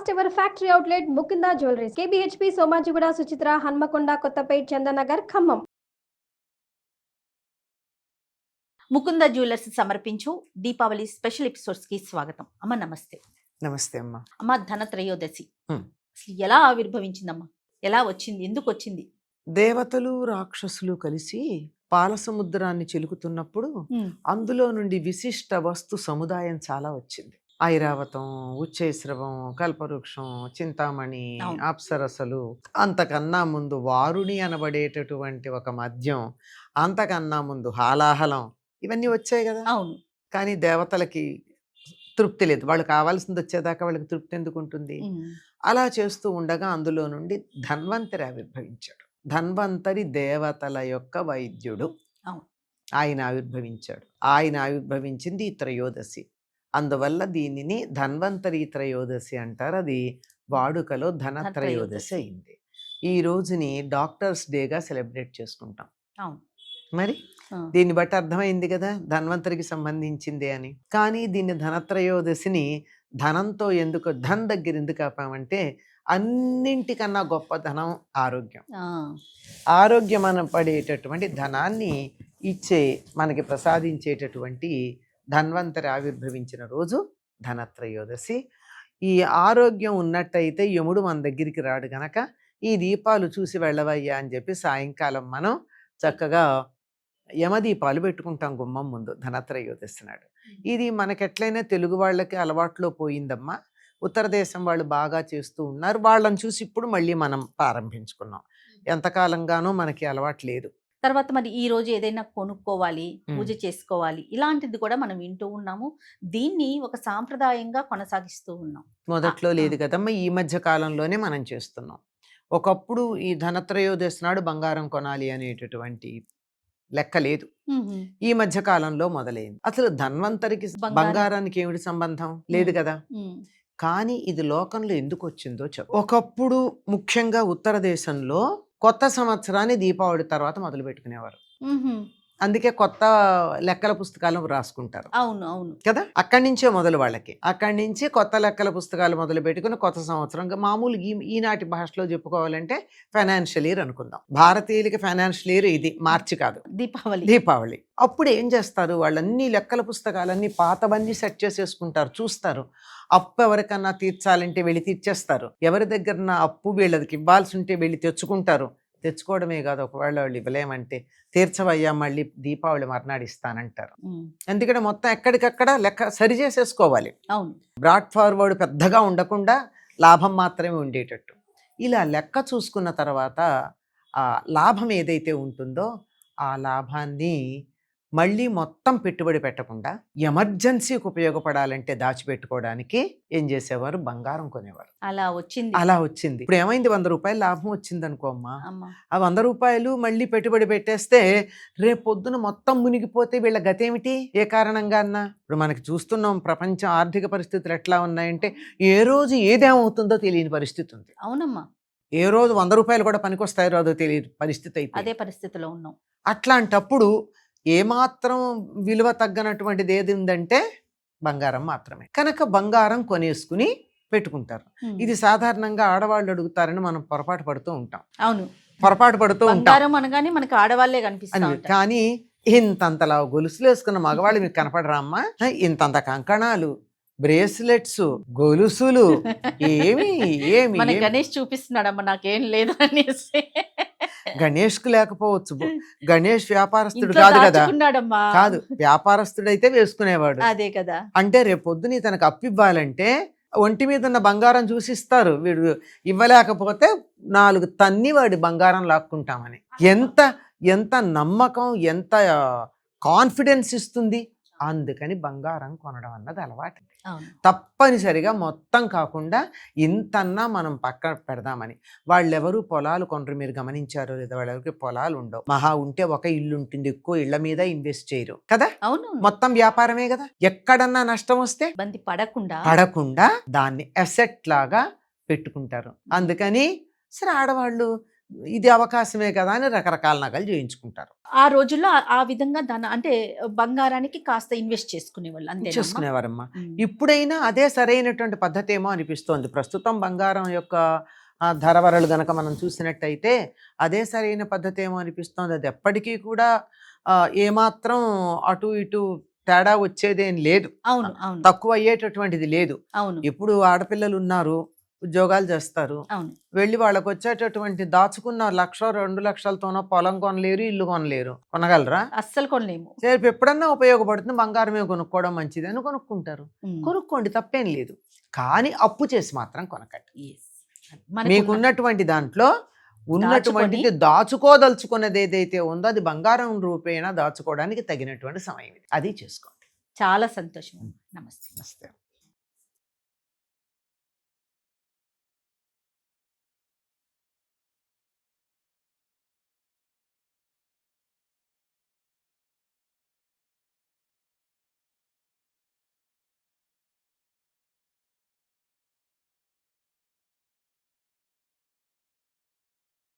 First ever factory outlet Mukunda jewelleries KBHP Somajiguda Suchitra Hanamkonda Kothapet Chandanagar Khammam. Mukunda jewellers సమర్పించు Deepavali special episodes కి స్వాగతం. అమ్మ నమస్తే. నమస్తే అమ్మా. అమ్మ ధనత్రయోదశి అసలు ఎలా ఆవిర్భవించిందమ్మా? ఎలా వచ్చింది? ఎందుకు వచ్చింది? దేవతలు రాక్షసులు కలిసి పాల సముద్రాన్ని చిలుకుతున్నప్పుడు అందులో నుండి విశిష్ట వస్తు సముదాయం చాలా వచ్చింది. ఐరావతం, ఉచ్చైశ్రవం, కల్పవృక్షం, చింతామణి, అప్సరసలు, అంతకన్నా ముందు వారుణి అనబడేటటువంటి ఒక మద్యం, అంతకన్నా ముందు హాలాహలం, ఇవన్నీ వచ్చాయి కదా. అవును. కానీ దేవతలకి తృప్తి లేదు. వాళ్ళు కావాల్సింది వచ్చేదాకా వాళ్ళకి తృప్తి ఎందుకు ఉంటుంది? అలా చేస్తూ ఉండగా అందులో నుండి ధన్వంతరి ఆవిర్భవించాడు. ధన్వంతరి దేవతల యొక్క వైద్యుడు. ఆయన ఆవిర్భవించాడు. ఆయన ఆవిర్భవించింది ఈ త్రయోదశి. అందువల్ల దీనిని ధన్వంతరి త్రయోదశి అంటారు. అది వాడుకలో ధనత్రయోదశి అయింది. ఈ రోజుని డాక్టర్స్ డేగా సెలబ్రేట్ చేసుకుంటాం. మరి దీన్ని బట్టి అర్థమైంది కదా ధన్వంతరికి సంబంధించిందే అని. కానీ దీన్ని ధనత్రయోదశిని ధనంతో ఎందుకు, ధన్ దగ్గర ఎందుకు ఆపామంటే అన్నింటికన్నా గొప్ప ధనం ఆరోగ్యం. ఆరోగ్యం అనపడేటటువంటి ధనాన్ని ఇచ్చే, మనకి ప్రసాదించేటటువంటి ధన్వంతరి ఆవిర్భవించిన రోజు ధనత్రయోదశి. ఈ ఆరోగ్యం ఉన్నట్టయితే యముడు మన దగ్గరికి రాడు గనక ఈ దీపాలు చూసి వెళ్ళవయ్యా అని చెప్పి సాయంకాలం మనం చక్కగా యమదీపాలు పెట్టుకుంటాం గుమ్మం ముందు ధనత్రయోదశి నాడు. ఇది మనకెట్లయినా తెలుగు వాళ్ళకి అలవాట్లో పోయిందమ్మా. ఉత్తర దేశం వాళ్ళు బాగా చేస్తూ ఉన్నారు. వాళ్ళని చూసి ఇప్పుడు మళ్ళీ మనం ప్రారంభించుకున్నాం. ఎంతకాలంగానో మనకి అలవాటు లేదు. తర్వాత మరి ఈ రోజు ఏదైనా కొనుక్కోవాలి, పూజ చేసుకోవాలి, ఇలాంటిది కూడా మనం వింటూ ఉన్నాము. దీన్ని ఒక సాంప్రదాయంగా కొనసాగిస్తూ ఉన్నాం. మొదట్లో లేదు కదమ్మా, ఈ మధ్య కాలంలోనే మనం చేస్తున్నాం. ఒకప్పుడు ఈ ధనత్రయోదశి నాడు బంగారం కొనాలి అనేటటువంటి లెక్క లేదు. ఈ మధ్య కాలంలో మొదలైంది. అసలు ధన్వంతరికి బంగారానికి ఏమిటి సంబంధం? లేదు కదా. కానీ ఇది లోకంలో ఎందుకు వచ్చిందో ఒకప్పుడు ముఖ్యంగా ఉత్తర దేశంలో కొత్త సంవత్సరాన్ని దీపావళి తర్వాత మొదలు పెట్టుకునేవారు. అందుకే కొత్త లెక్కల పుస్తకాలు రాసుకుంటారు. అవును అవును కదా. అక్కడి నుంచే మొదలు వాళ్ళకి. అక్కడి నుంచి కొత్త లెక్కల పుస్తకాలు మొదలు పెట్టుకుని కొత్త సంవత్సరం మామూలు ఈనాటి భాషలో చెప్పుకోవాలంటే ఫైనాన్షియల్ ఇయర్ అనుకుందాం. భారతీయులకి ఫైనాన్షియల్ ఇయర్ ఇది మార్చి కాదు, దీపావళి. అప్పుడు ఏం చేస్తారు, వాళ్ళన్ని లెక్కల పుస్తకాలన్నీ పాతవన్నీ సెట్ చేసేసుకుంటారు. చూస్తారు, అప్పు ఎవరికన్నా తీర్చాలంటే వెళ్ళి తీర్చేస్తారు. ఎవరి దగ్గర అప్పు వీళ్ళకి ఇవ్వాల్సి ఉంటే వెళ్ళి తెచ్చుకుంటారు. తెచ్చుకోవడమే కాదు, ఒకవేళ వాళ్ళు ఇవ్వలేమంటే తీర్చవయ్యా మళ్ళీ దీపావళి మర్నాడు ఇస్తానంటారు. ఎందుకంటే మొత్తం ఎక్కడికక్కడ లెక్క సరి చేసేసుకోవాలి. బ్రాడ్ ఫార్వర్డ్ పెద్దగా ఉండకుండా లాభం మాత్రమే ఉండేటట్టు. ఇలా లెక్క చూసుకున్న తర్వాత ఆ లాభం ఏదైతే ఉంటుందో ఆ లాభాన్ని మళ్ళీ మొత్తం పెట్టుబడి పెట్టకుండా ఎమర్జెన్సీకి ఉపయోగపడాలంటే దాచిపెట్టుకోవడానికి ఏం చేసేవారు, బంగారం కొనేవారు. అలా వచ్చింది. ఇప్పుడు ఏమైంది, 100 రూపాయలు లాభం వచ్చింది అనుకో అమ్మా. ఆ 100 రూపాయలు మళ్ళీ పెట్టుబడి పెట్టేస్తే రేపు పొద్దున మొత్తం మునిగిపోతే వీళ్ళ గతేమిటి? ఏ కారణంగా అన్నా ఇప్పుడు మనకి చూస్తున్నాం, ప్రపంచం ఆర్థిక పరిస్థితులు ఎట్లా ఉన్నాయంటే ఏ రోజు ఏదేమవుతుందో తెలియని పరిస్థితి ఉంది. అవునమ్మా. ఏ రోజు 100 రూపాయలు కూడా పనికొస్తాయో రాదో తెలియని పరిస్థితి అయితే అదే పరిస్థితిలో ఉన్నాం. అట్లాంటప్పుడు ఏమాత్రం విలువ తగ్గనటువంటిది ఏది ఉందంటే బంగారం మాత్రమే. కనుక బంగారం కొనేసుకుని పెట్టుకుంటారు. ఇది సాధారణంగా ఆడవాళ్ళు అడుగుతారని మనం పొరపాటు పడుతూ ఉంటాం. అవును, పొరపాటు పడుతూ ఉంటాం. అనగానే మనకి ఆడవాళ్లే కనిపిస్తారు. కానీ ఇంతంతలా గొలుసులు వేసుకున్న మగవాళ్ళు మీకు కనపడరా అమ్మా? ఇంతంత కంకణాలు, బ్రేస్లెట్స్, గొలుసులు, ఏమి గణేష్ చూపిస్తున్నాడమ్మా నాకేం లేదు అనేసి. గణేష్ కు లేకపోవచ్చు, గణేష్ వ్యాపారస్తుడు కాదు కదా. కాదు, వ్యాపారస్తుడైతే వేసుకునేవాడు. అదే కదా. అంటే రేపొద్దున తనకు అప్పు ఇవ్వాలంటే ఒంటి మీద ఉన్న బంగారం చూసిస్తారు. వీడు ఇవ్వలేకపోతే 4 తన్ని వాడి బంగారం లాక్కుంటామని. ఎంత నమ్మకం, ఎంత కాన్ఫిడెన్స్ ఇస్తుంది. అందుకని బంగారం కొనడం అన్నది అలవాటు. తప్పనిసరిగా మొత్తం కాకుండా ఇంతన్నా మనం పక్కన పెడదామని. వాళ్ళెవరూ పొలాలు కొనరు. మీరు గమనించారో లేదా, వాళ్ళెవరికి పొలాలు ఉండవు. మహా ఉంటే ఒక ఇల్లు ఉంటుంది, ఎక్కువ ఇళ్ల మీద ఇన్వెస్ట్ చేయరు కదా. అవును, మొత్తం వ్యాపారమే కదా. ఎక్కడన్నా నష్టం వస్తే పడకుండా దాన్ని అసెట్ లాగా పెట్టుకుంటారు. అందుకని సరే ఆడవాళ్ళు ఇది అవకాశమే కదా అని రకరకాల నగలు చేయించుకుంటారు, ఆ రోజుల్లో ఆ విధంగా అంటే బంగారానికి కాస్త ఇన్వెస్ట్ చేసుకునేవాళ్ళు అంతే చేసుకునేవారమ్మా. ఇప్పుడైనా అదే సరైనటువంటి పద్ధతి ఏమో అనిపిస్తోంది. ప్రస్తుతం బంగారం యొక్క ధరవరలు గనక మనం చూసినట్టయితే అదే సరైన పద్ధతి ఏమో అనిపిస్తోంది. అది ఎప్పటికీ కూడా ఏమాత్రం అటు ఇటు తేడా వచ్చేదేం లేదు, అవును అవును తక్కువ అయ్యేటటువంటిది లేదు. అవును ఇప్పుడు ఆడపిల్లలు ఉన్నారు, ఉద్యోగాలు చేస్తారు, అవును వెళ్ళి వాళ్ళకి వచ్చేటటువంటి దాచుకున్న 1,00,000 2 లక్షలతోనో పొలం కొనలేరు, ఇల్లు కొనలేరు. కొనగలరా? అస్సలు కొనలేము. రేపు ఎప్పుడన్నా ఉపయోగపడుతుంది, బంగారమే కొనుక్కోవడం మంచిది అని కొనుక్కుంటారు. కొనుక్కోండి, తప్పేం లేదు. కానీ అప్పు చేసి మాత్రం కొనకండి. Yes. మీకున్నటువంటి దాంట్లో ఉన్నటువంటిది దాచుకోదలుచుకున్నది ఏదైతే ఉందో అది బంగారం రూపేణా దాచుకోవడానికి తగినటువంటి సమయం ఇది, అది చేసుకోండి. చాలా సంతోషం. నమస్తే. నమస్తే.